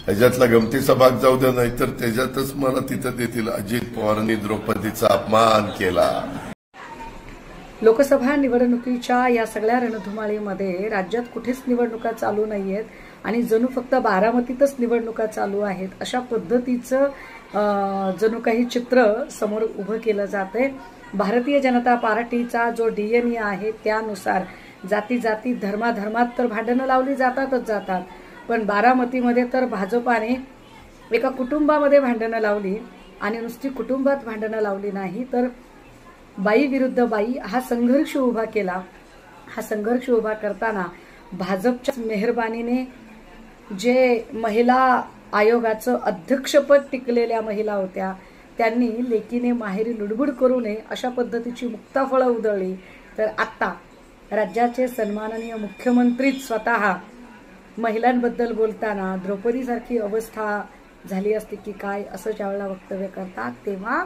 ह्याच्यातला गमतीचा भाग जाऊ द्या, नाहीतर त्याच्यातच मला तिथं देतील अजित पवारांनी द्रौपदीचा अपमान केला. लोकसभा निवडणुकीच्या या सगळ्या रणधुमाळीमध्ये राज्यात कुठेच निवडणुका चालू नाहीयेत आणि जणू फक्त बारामतीतच निवडणुका चालू आहेत अशा पद्धतीचं जणू काही चित्र समोर उभं केलं जातंय. भारतीय जनता पार्टीचा जो डीएनए आहे त्यानुसार जाती जाती धर्माधर्मात तर भांडणं लावली जातात, पण बारामतीमध्ये तर भाजपाने एका कुटुंबामध्ये भांडणं लावली आणि नुसती कुटुंबात भांडणं लावली नाही तर बाई विरुद्ध बाई हा संघर्ष उभा केला. हा संघर्ष उभा करताना भाजपच्या मेहरबानीने जे महिला आयोगाचं अध्यक्षपद टिकलेल्या महिला होत्या त्यांनी लेकीने माहेरी लुडबुड करू नये अशा पद्धतीची मुक्ताफळं उधळली. तर आता राज्याचे सन्माननीय मुख्यमंत्रीच स्वतः महिलांबद्दल बोलताना द्रौपदीसारखी अवस्था झाली असती की काय असं ज्यावेळेला वक्तव्य करतात तेव्हा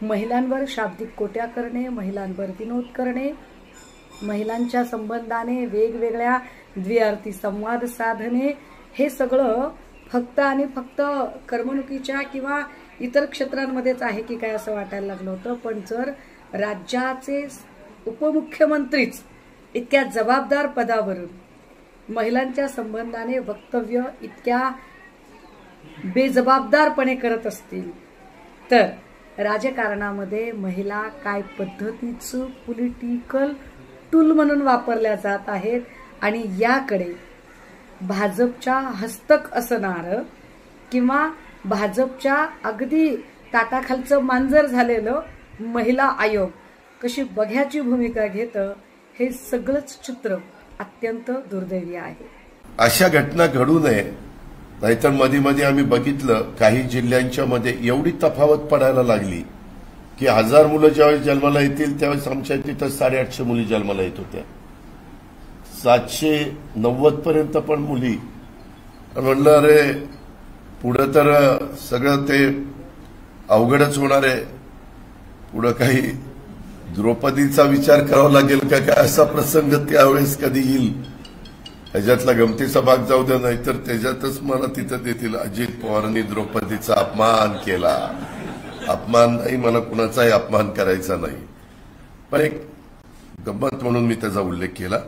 महिलांवर शाब्दिक कोट्या करणे, महिलांवर विनोद करणे, महिलांच्या संबंधाने वेगवेगळ्या द्विअर्थी संवाद साधणे हे सगळं फक्त आणि फक्त करमणुकीच्या किंवा इतर क्षेत्रांमध्येच आहे की काय असं वाटायला लागलं होतं. पण जर राज्याचे उपमुख्यमंत्रीच इतक्या जबाबदार पदावरून महिलांच्या संबंधाने वक्तव्य इतक्या बेजबाबदारपणे करत असतील तर राजकारणामध्ये महिला काय पद्धतीचं पॉलिटिकल टूल म्हणून वापरल्या जात आहेत आणि याकडे भाजपच्या हस्तक असणारं किंवा भाजपच्या अगदी ताटाखालचं मांजर झालेलं महिला आयोग कशी बघ्याची भूमिका घेतं हे सगळंच चित्र अत्यंत दुर्दैवी आहे. अशा घटना घडू नये, नाहीतर मध्ये मध्ये आम्ही बघितलं काही जिल्ह्यांच्या मध्ये एवढी तफावत पडायला लागली की 1000 मुलं ज्यावेळेस जन्माला येतील त्यावेळेस आमच्या तिथं 850 मुली जन्माला येत होत्या. 790 पर्यंत पण मुली. म्हणलं अरे पुढं तर सगळं ते अवघडच होणार आहे, पुढं काही द्रौपदीचा विचार करावा लागेल का काय असा प्रसंग त्यावेळेस कधी येईल. ह्याच्यातला गमतीचा भाग जाऊ द्या, नाहीतर त्याच्यातच मला तिथं देतील अजित पवारांनी द्रौपदीचा अपमान केला. अपमान नाही, मला कुणाचाही अपमान करायचा नाही, पण एक गंमत म्हणून मी त्याचा उल्लेख केला.